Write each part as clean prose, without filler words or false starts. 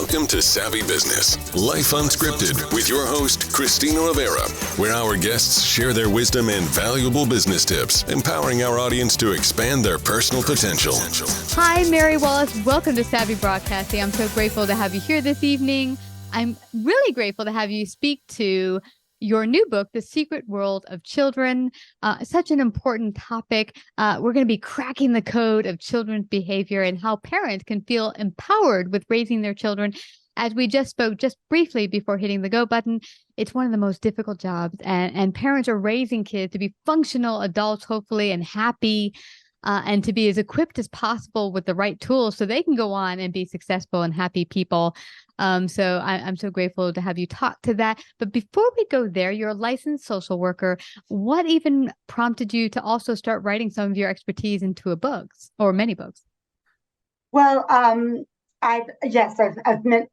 Welcome to Savvy Business, Life Unscripted, with your host, Christina Rivera, where our guests share their wisdom and valuable business tips, empowering our audience to expand their personal potential. Hi, Meri Wallace. Welcome to Savvy Broadcasting. I'm so grateful to have you here this evening. I'm really grateful to have you speak to your new book, The Secret World of Children. Such an important topic. We're going to be cracking the code of children's behavior and how parents can feel empowered with raising their children. As we just spoke just briefly before hitting the go button, it's one of the most difficult jobs. And parents are raising kids to be functional adults, hopefully, and happy, and to be as equipped as possible with the right tools so they can go on and be successful and happy people. So I'm so grateful to have you talk to that. But before we go there, you're a licensed social worker. What even prompted you to also start writing some of your expertise into a books or many books? Well, I've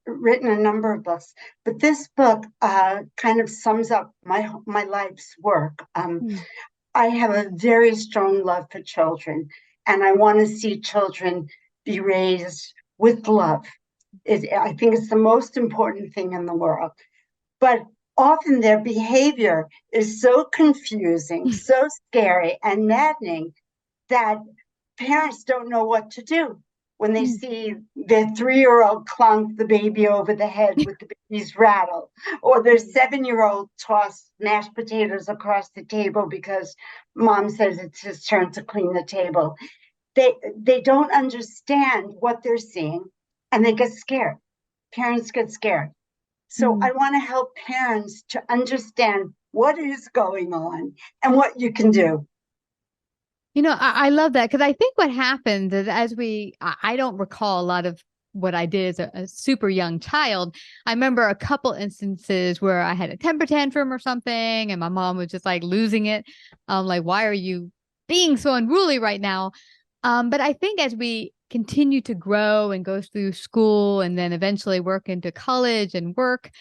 written a number of books, but this book kind of sums up my life's work. I have a very strong love for children, and I want to see children be raised with love. I think it's the most important thing in the world. But often their behavior is so confusing, so scary and maddening that parents don't know what to do when they see their 3-year-old clunk the baby over the head with the baby's rattle, or their 7-year-old toss mashed potatoes across the table because mom says it's his turn to clean the table. They don't understand what they're seeing, and they get scared. Parents get scared. So I want to help parents to understand what is going on and what you can do. You know, I love that, because I think what happens is I don't recall a lot of what I did as a super young child. I remember a couple instances where I had a temper tantrum or something, and my mom was just like losing it. Like, why are you being so unruly right now? But I think as we continue to grow and go through school and then eventually work into college and work,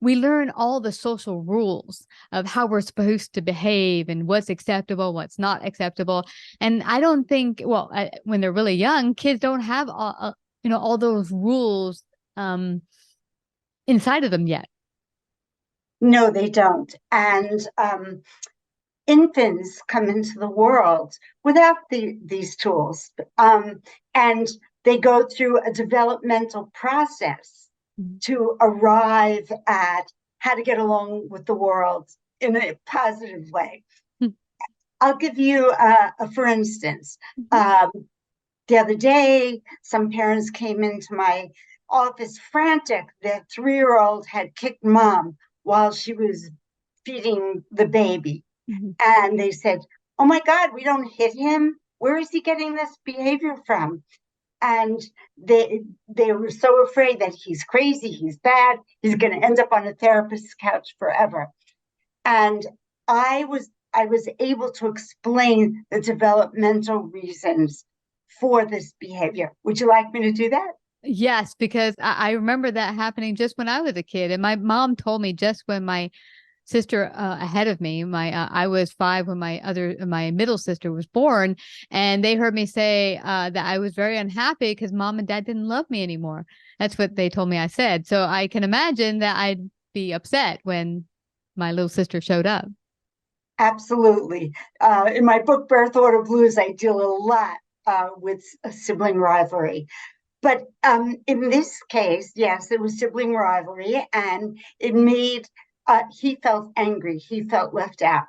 we learn all the social rules of how we're supposed to behave and what's acceptable, what's not acceptable. And I don't think, when they're really young, kids don't have all those rules inside of them yet. No, they don't. And infants come into the world without these tools. And they go through a developmental process to arrive at how to get along with the world in a positive way. I'll give you for instance. The other day, some parents came into my office frantic. Their 3-year-old had kicked mom while she was feeding the baby. And they said, "Oh my God, we don't hit him. Where is he getting this behavior from?" And they were so afraid that he's crazy, he's bad, he's going to end up on a therapist's couch forever. And I was able to explain the developmental reasons for this behavior. Would you like me to do that? Yes, because I remember that happening just when I was a kid. And my mom told me just when my sister ahead of me, I was 5 when my middle sister was born, and they heard me say that I was very unhappy because mom and dad didn't love me anymore. That's what they told me I said. So I can imagine that I'd be upset when my little sister showed up. Absolutely. In my book, Birth Order Blues, I deal a lot with a sibling rivalry. But in this case, yes, it was sibling rivalry, and it made he felt angry. He felt left out.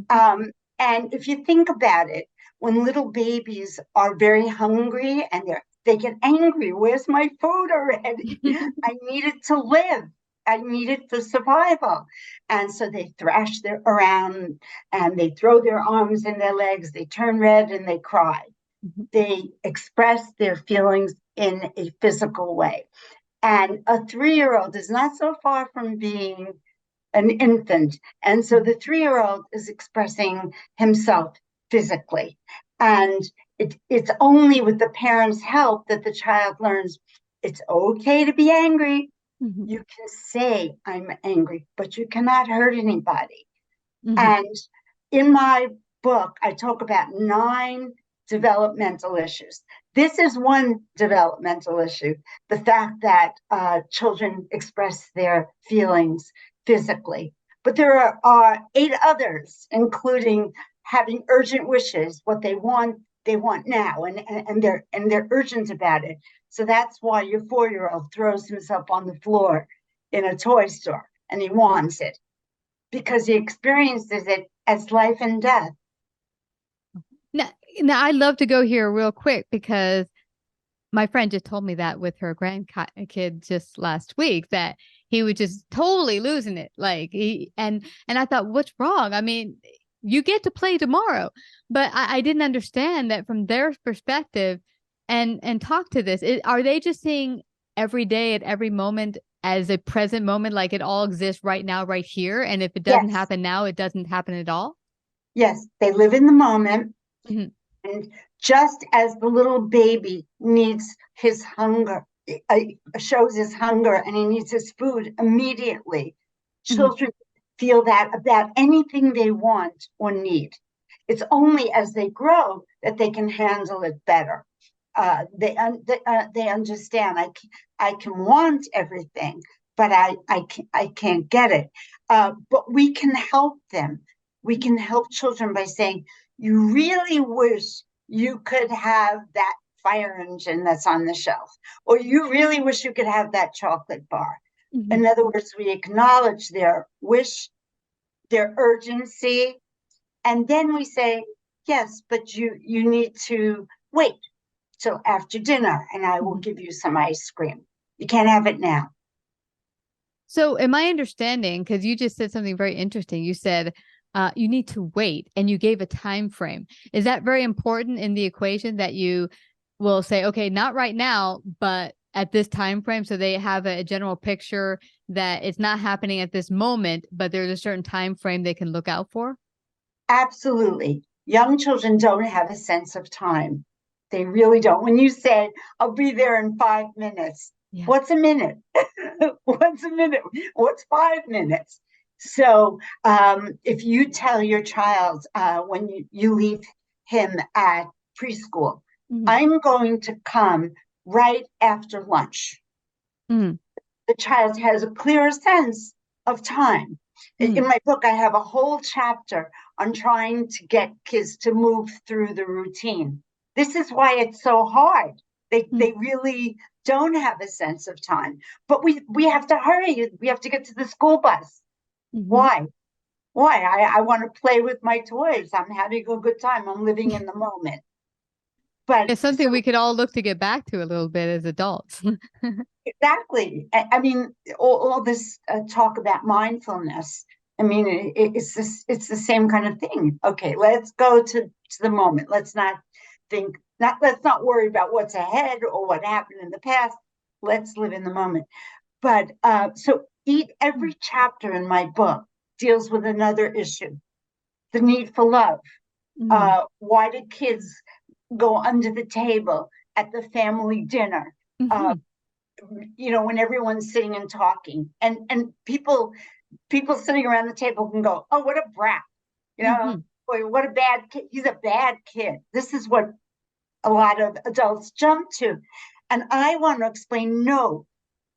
And if you think about it, when little babies are very hungry and they get angry, "Where's my food already? I need it to live. I need it for survival." And so they thrash around, and they throw their arms and their legs. They turn red and they cry. They express their feelings in a physical way. And a 3-year-old is not so far from being an infant. And so the 3-year-old is expressing himself physically. And it's only with the parents' help that the child learns it's okay to be angry. You can say, "I'm angry," but you cannot hurt anybody. And in my book, I talk about 9 developmental issues. This is one developmental issue, the fact that children express their feelings physically. But there are 8 others, including having urgent wishes, what they want now, and they're urgent about it. So that's why your 4-year-old throws himself on the floor in a toy store and he wants it because he experiences it as life and death. Now I'd love to go here real quick because my friend just told me that with her grandkid just last week, that he was just totally losing it. Like and I thought, what's wrong? I mean, you get to play tomorrow, but I didn't understand that from their perspective and talk to this. Are they just seeing every day at every moment as a present moment, like it all exists right now, right here? And if it doesn't happen now, it doesn't happen at all? Yes, they live in the moment. Mm-hmm. And just as the little baby needs his hunger, shows his hunger, and he needs his food immediately, children feel that about anything they want or need. It's only as they grow that they can handle it better. They understand I can want everything, but I can't get it. But we can help them. We can help children by saying, you really wish you could have that fire engine that's on the shelf, or you really wish you could have that chocolate bar. Mm-hmm. In other words, we acknowledge their wish, their urgency, and then we say, yes, but you need to wait till after dinner and I will give you some ice cream. You can't have it now. So am I understanding, because you just said something very interesting. You said, you need to wait, and you gave a time frame. Is that very important in the equation, that you will say, okay, not right now, but at this time frame, so they have a general picture that it's not happening at this moment, but there's a certain time frame they can look out for? Absolutely. Young children don't have a sense of time. They really don't. When you said, I'll be there in 5 minutes, what's a minute? What's a minute? What's 5 minutes? So if you tell your child when you leave him at preschool, I'm going to come right after lunch. The child has a clear sense of time. In my book, I have a whole chapter on trying to get kids to move through the routine. This is why it's so hard. They really don't have a sense of time. But we have to hurry. We have to get to the school bus. Why? I want to play with my toys. I'm having a good time. I'm living in the moment. But it's something we could all look to get back to a little bit as adults. Exactly. I mean, all this talk about mindfulness. I mean, it's the same kind of thing. Okay, let's go to the moment. Let's not worry about what's ahead or what happened in the past. Let's live in the moment. But so every chapter in my book deals with another issue: the need for love. Why do kids go under the table at the family dinner? When everyone's sitting and talking, and people sitting around the table can go, oh, what a brat, boy, what a bad kid. He's a bad kid. This is what a lot of adults jump to. And I want to explain, no,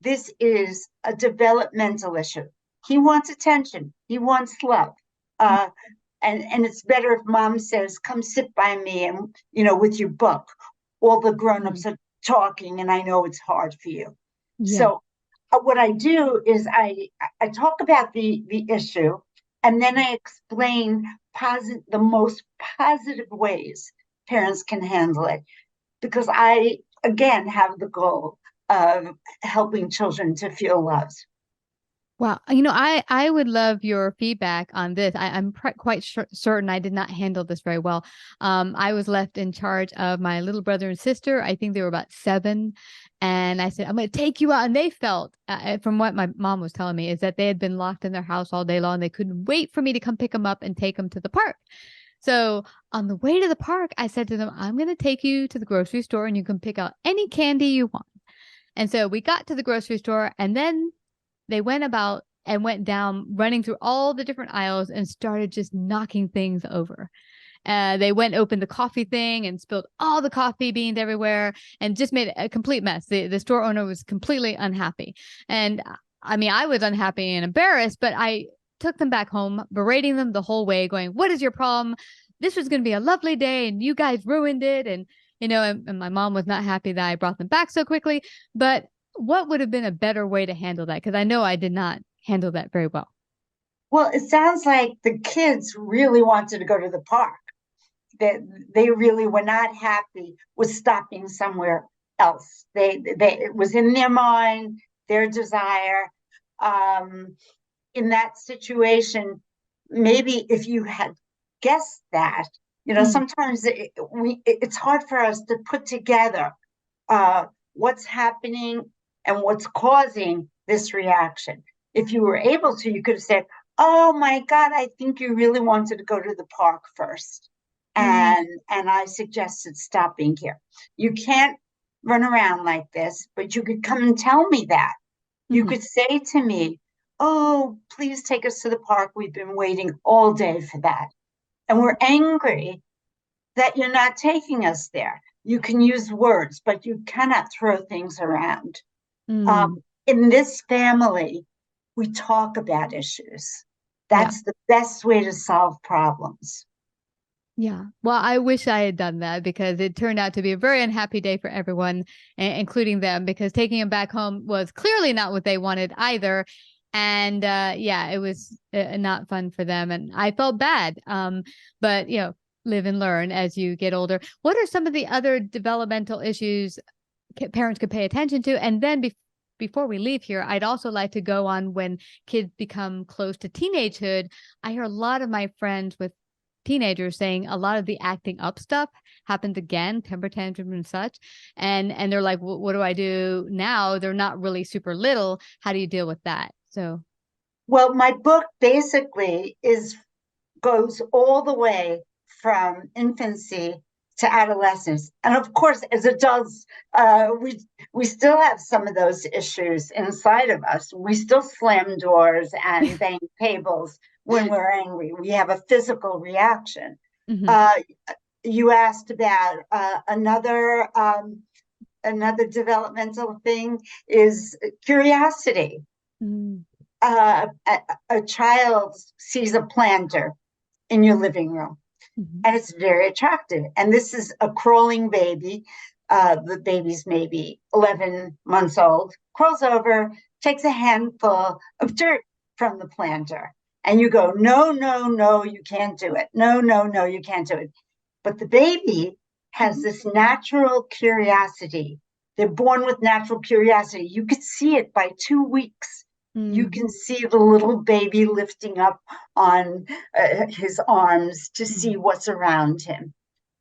this is a developmental issue. He wants attention. He wants love. And it's better if mom says, come sit by me and, with your book. All the grown-ups are talking, and I know it's hard for you. Yeah. So what I do is I talk about the issue, and then I explain the most positive ways parents can handle it, because I, again, have the goal of helping children to feel loved. Wow. I would love your feedback on this. I'm quite certain I did not handle this very well. I was left in charge of my little brother and sister. I think they were about 7. And I said, I'm going to take you out. And they felt, from what my mom was telling me, is that they had been locked in their house all day long. They couldn't wait for me to come pick them up and take them to the park. So on the way to the park, I said to them, I'm going to take you to the grocery store and you can pick out any candy you want. And so we got to the grocery store, and then they went about and went down, running through all the different aisles and started just knocking things over. They went and opened the coffee thing and spilled all the coffee beans everywhere and just made a complete mess. The store owner was completely unhappy. And I mean, I was unhappy and embarrassed, but I took them back home, berating them the whole way, going, "What is your problem? This was going to be a lovely day and you guys ruined it." And, and my mom was not happy that I brought them back so quickly. But what would have been a better way to handle that? Because I know I did not handle that very well. Well, it sounds like the kids really wanted to go to the park. That they really were not happy with stopping somewhere else. It was in their mind, their desire. In that situation, maybe if you had guessed that, sometimes it's hard for us to put together what's happening and what's causing this reaction. If you were able to, you could have said, "Oh my God, I think you really wanted to go to the park first. And I suggested stopping here. You can't run around like this, but you could come and tell me that. You could say to me, 'Oh, please take us to the park. We've been waiting all day for that. And we're angry that you're not taking us there.' You can use words, but you cannot throw things around. In this family, we talk about issues. That's the best way to solve problems." Yeah. Well, I wish I had done that because it turned out to be a very unhappy day for everyone, including them, because taking them back home was clearly not what they wanted either. And it was not fun for them. And I felt bad. But, live and learn as you get older. What are some of the other developmental issues parents could pay attention to? And then before we leave here, I'd also like to go on when kids become close to teenagehood. I hear a lot of my friends with teenagers saying a lot of the acting up stuff happens again, temper tantrum and such. And they're like, well, what do I do now? They're not really super little. How do you deal with that? So, well, my book basically goes all the way from infancy to adolescence. And of course, as adults, we still have some of those issues inside of us. We still slam doors and bang tables when we're angry. We have a physical reaction. You asked about another developmental thing is curiosity. A child sees a planter in your living room, and it's very attractive. And this is a crawling baby. The baby's maybe 11 months old, crawls over, takes a handful of dirt from the planter. And you go, "No, no, no, you can't do it. No, no, no, you can't do it." But the baby has this natural curiosity. They're born with natural curiosity. You could see it by 2 weeks. You can see the little baby lifting up on his arms to see what's around him.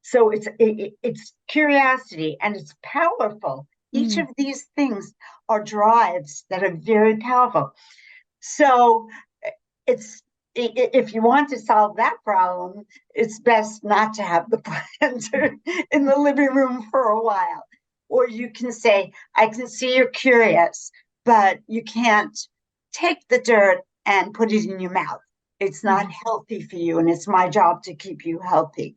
So it's curiosity, and it's powerful. Each of these things are drives that are very powerful. So if you want to solve that problem, it's best not to have the planter in the living room for a while. Or you can say, "I can see you're curious, but you can't take the dirt and put it in your mouth. It's not healthy for you, and it's my job to keep you healthy."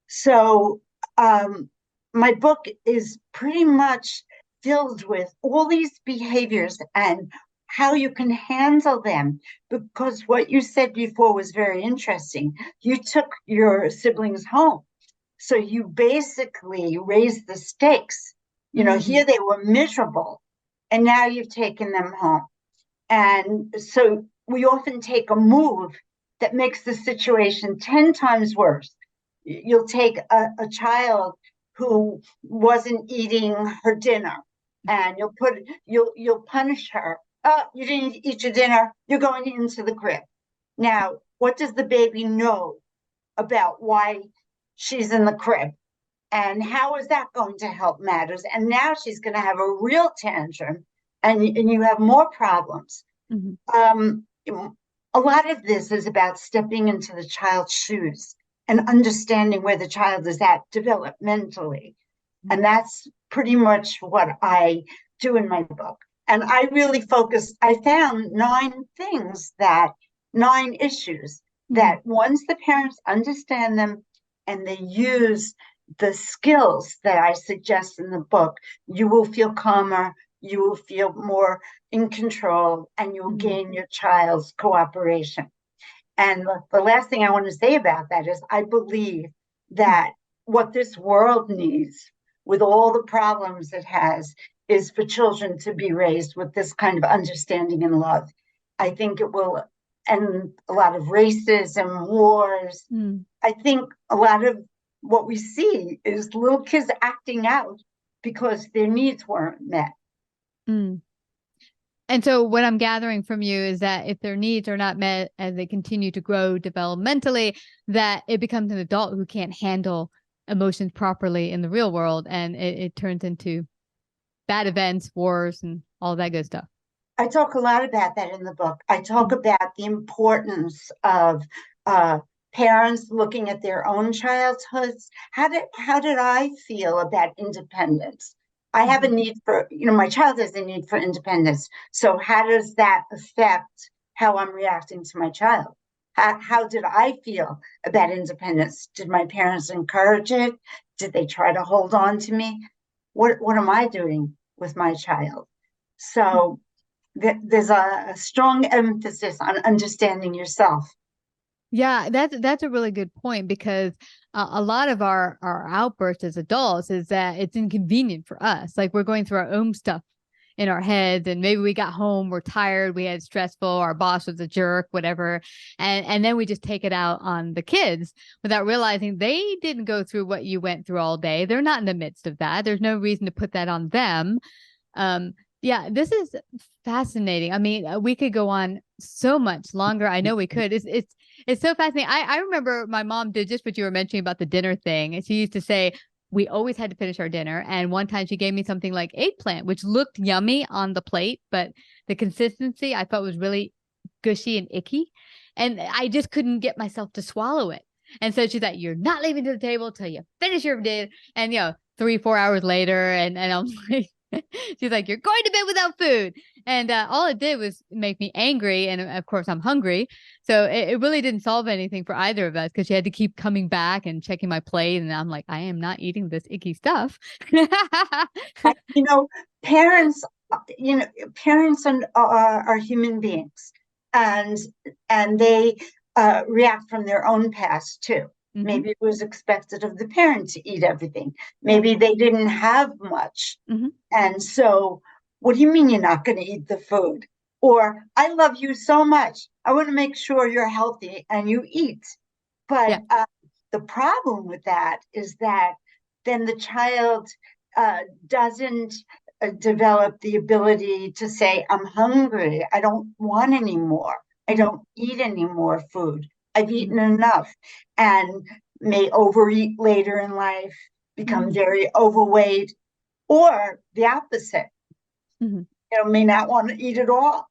So my book is pretty much filled with all these behaviors and how you can handle them, because what you said before was very interesting. You took your siblings home, so you basically raised the stakes. Here they were miserable, and now you've taken them home. And so we often take a move that makes the situation 10 times worse. You'll take a child who wasn't eating her dinner, and you'll punish her. "Oh, you didn't eat your dinner. You're going into the crib." Now, what does the baby know about why she's in the crib? And how is that going to help matters? And now she's going to have a real tantrum, and you have more problems. A lot of this is about stepping into the child's shoes and understanding where the child is at developmentally. And that's pretty much what I do in my book. And I really I found 9 issues that once the parents understand them, and they use the skills that I suggest in the book, you will feel calmer, you will feel more in control, and you'll gain your child's cooperation. And the last thing I want to say about that is I believe that what this world needs, with all the problems it has, is for children to be raised with this kind of understanding and love. I think it will end a lot of racism, wars. I think a lot of what we see is little kids acting out because their needs weren't met. And so what I'm gathering from you is that if their needs are not met as they continue to grow developmentally, that it becomes an adult who can't handle emotions properly in the real world, and it turns into bad events, wars, and all that good stuff. I talk a lot about that in the book. I talk about the importance of parents looking at their own childhoods. How did I feel about independence? I have a need for, my child has a need for independence. So how does that affect how I'm reacting to my child? How did I feel about independence? Did my parents encourage it? Did they try to hold on to me? What am I doing with my child? So there's a strong emphasis on understanding yourself. Yeah, that's a really good point, because a lot of our outbursts as adults is that it's inconvenient for us. Like, we're going through our own stuff in our heads, and maybe we got home, we're tired, we had stressful, our boss was a jerk, whatever. And then we just take it out on the kids without realizing they didn't go through what you went through all day. They're not in the midst of that. There's no reason to put that on them. Yeah, this is fascinating. I mean, we could go on so much longer. I know we could. It's so fascinating. I remember my mom did just what you were mentioning about the dinner thing. She used to say we always had to finish our dinner. And one time she gave me something like eggplant, which looked yummy on the plate, but the consistency I thought was really gushy and icky. And I just couldn't get myself to swallow it. And so she's like, you're not leaving to the table till you finish your dinner. And, 3-4 hours later, and I'm like, she's like, you're going to bed without food. And all it did was make me angry. And of course, I'm hungry. So it really didn't solve anything for either of us, because she had to keep coming back and checking my plate. And I'm like, I am not eating this icky stuff. Parents, parents are human beings, and they react from their own past too. Maybe it was expected of the parent to eat everything. Maybe they didn't have much. And so, what do you mean you're not going to eat the food? Or, I love you so much, I want to make sure you're healthy and you eat. But the problem with that is that then the child doesn't develop the ability to say, I'm hungry, I don't want any more, I don't eat any more food, I've eaten enough, and may overeat later in life, become very overweight, or the opposite, may not want to eat at all.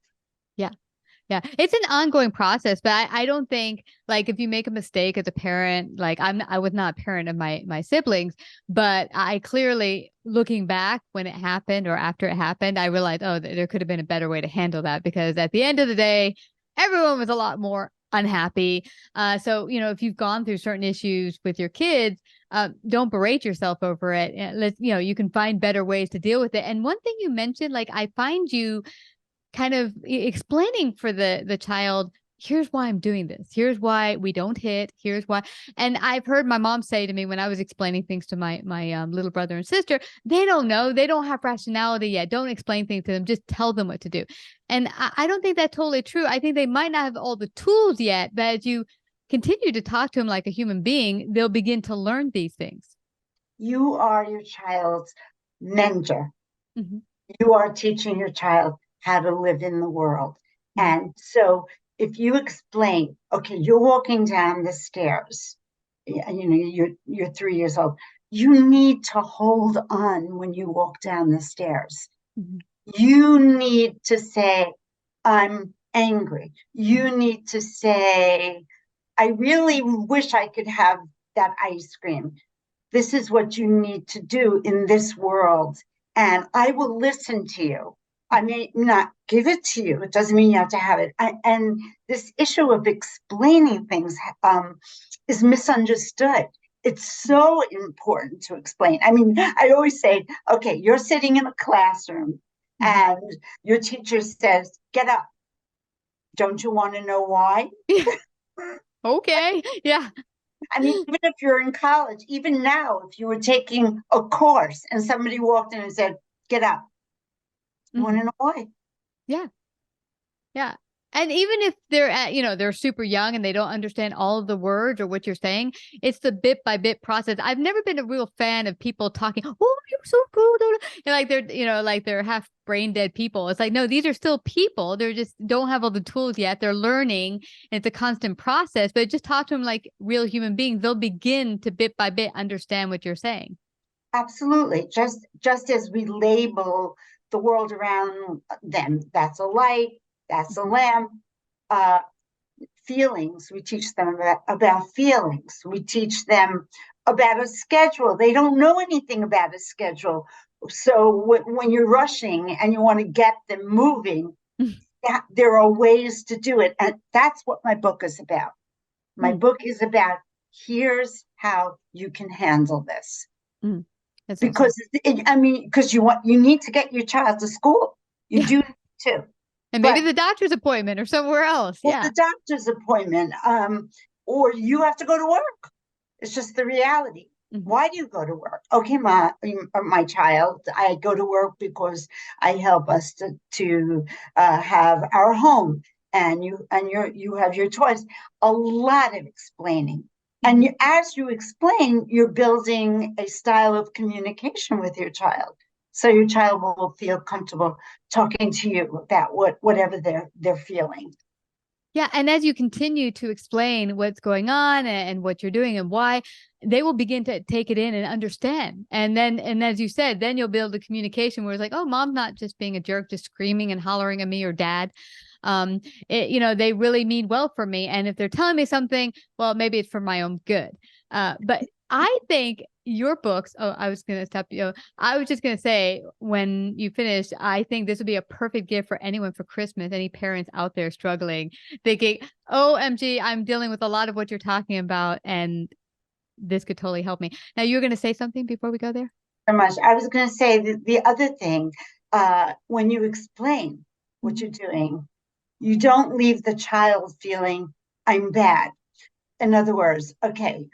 Yeah. It's an ongoing process, but I don't think, like, if you make a mistake as a parent, like I was not a parent of my siblings, but I clearly, looking back when it happened or after it happened, I realized, oh, there could have been a better way to handle that, because at the end of the day, everyone was a lot more unhappy. So, if you've gone through certain issues with your kids, don't berate yourself over it. You can find better ways to deal with it. And one thing you mentioned, like, I find you kind of explaining for the child, here's why I'm doing this. Here's why we don't hit. Here's why. And I've heard my mom say to me when I was explaining things to my little brother and sister, they don't know. They don't have rationality yet. Don't explain things to them. Just tell them what to do. And I don't think that's totally true. I think they might not have all the tools yet, but as you continue to talk to them like a human being, they'll begin to learn these things. You are your child's mentor. You are teaching your child how to live in the world. And so if you explain, okay, you're walking down the stairs, you're 3 years old, you need to hold on when you walk down the stairs. You need to say, I'm angry. You need to say, I really wish I could have that ice cream. This is what you need to do in this world, and I will listen to you. I may not give it to you. It doesn't mean you have to have it. And this issue of explaining things is misunderstood. It's so important to explain. I mean, I always say, okay, you're sitting in a classroom and your teacher says, get up. Don't you want to know why? Okay. Yeah. I mean, even if you're in college, even now, if you were taking a course and somebody walked in and said, get up, you want to know why? Yeah. Yeah. And even if they're they're super young and they don't understand all of the words or what you're saying, it's the bit by bit process. I've never been a real fan of people talking, oh, you're so cool. And like they're, like they're half brain dead people. It's like, no, these are still people. They're just don't have all the tools yet. They're learning. It's a constant process, but just talk to them like real human beings. They'll begin to bit by bit understand what you're saying. Absolutely. Just as we label the world around them, that's a light, that's a lamp. Feelings, we teach them about feelings. We teach them about a schedule. They don't know anything about a schedule. So when you're rushing and you want to get them moving, there are ways to do it. And that's what my book is about. My book is about, here's how you can handle this. Because awesome. Because you need to get your child to school. You do too. And maybe the doctor's appointment or somewhere else. The doctor's appointment. Or you have to go to work. It's just the reality. Why do you go to work? Okay, my child, I go to work because I help us to have our home, and you have your choice. A lot of explaining. And as you explain, you're building a style of communication with your child. So your child will feel comfortable talking to you about whatever they're feeling. Yeah. And as you continue to explain what's going on and what you're doing and why, they will begin to take it in and understand. And as you said, then you'll build a communication where it's like, oh, mom's not just being a jerk, just screaming and hollering at me, or dad. They really mean well for me. And if they're telling me something, well, maybe it's for my own good. But I think your books, I was going to stop you. I was just going to say, when you finish, I think this would be a perfect gift for anyone for Christmas, any parents out there struggling, thinking, OMG, I'm dealing with a lot of what you're talking about, and this could totally help me. Now, you're going to say something before we go there? So much. I was going to say the other thing, when you explain what you're doing, you don't leave the child feeling, I'm bad. In other words, okay,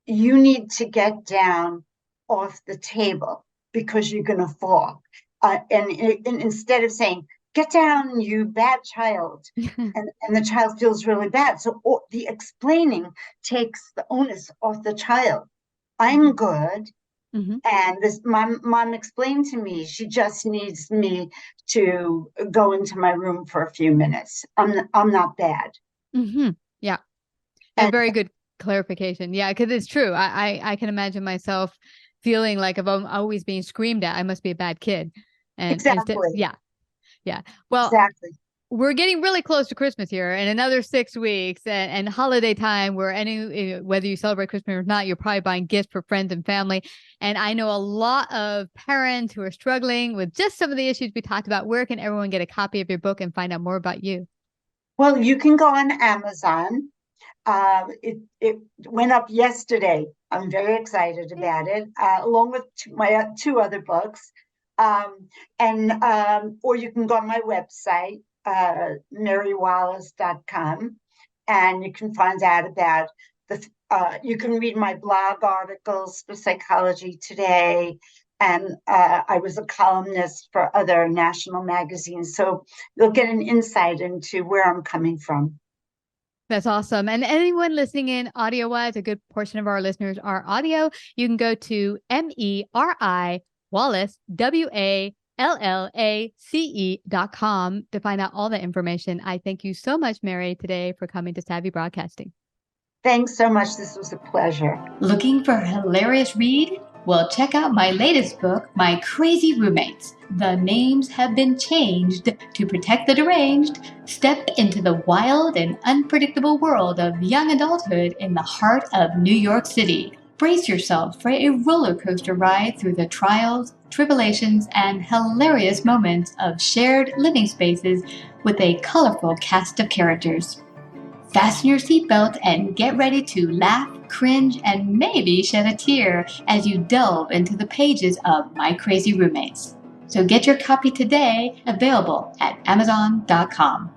you need to get down off the table because you're going to fall. And instead of saying, get down, you bad child, and the child feels really bad. So the explaining takes the onus off the child. I'm good. And this mom explained to me, she just needs me to go into my room for a few minutes. I'm not bad. Yeah. And very good clarification. Yeah, because it's true. I can imagine myself feeling like if I'm always being screamed at, I must be a bad kid. And exactly. Yeah. Well, exactly. We're getting really close to Christmas here, in another 6 weeks, and holiday time, where whether you celebrate Christmas or not, you're probably buying gifts for friends and family. And I know a lot of parents who are struggling with just some of the issues we talked about. Where can everyone get a copy of your book and find out more about you? Well, you can go on Amazon. It went up yesterday. I'm very excited about it, along with my two other books. Or you can go on my website, MeriWallace.com, and you can find out about you can read my blog articles for Psychology Today, and I was a columnist for other national magazines, so you'll get an insight into where I'm coming from. That's awesome. And anyone listening in audio wise, a good portion of our listeners are audio. You can go to Meri Wallace, WALLACE.com to find out all the information. I thank you so much, Meri, today for coming to Savvy Broadcasting. Thanks so much. This was a pleasure. Looking for a hilarious read? Well, check out my latest book, My Crazy Roommates. The names have been changed to protect the deranged. Step into the wild and unpredictable world of young adulthood in the heart of New York City. Brace yourself for a roller coaster ride through the trials, tribulations, and hilarious moments of shared living spaces with a colorful cast of characters. Fasten your seatbelt and get ready to laugh, cringe, and maybe shed a tear as you delve into the pages of My Crazy Roommates. So get your copy today, available at Amazon.com.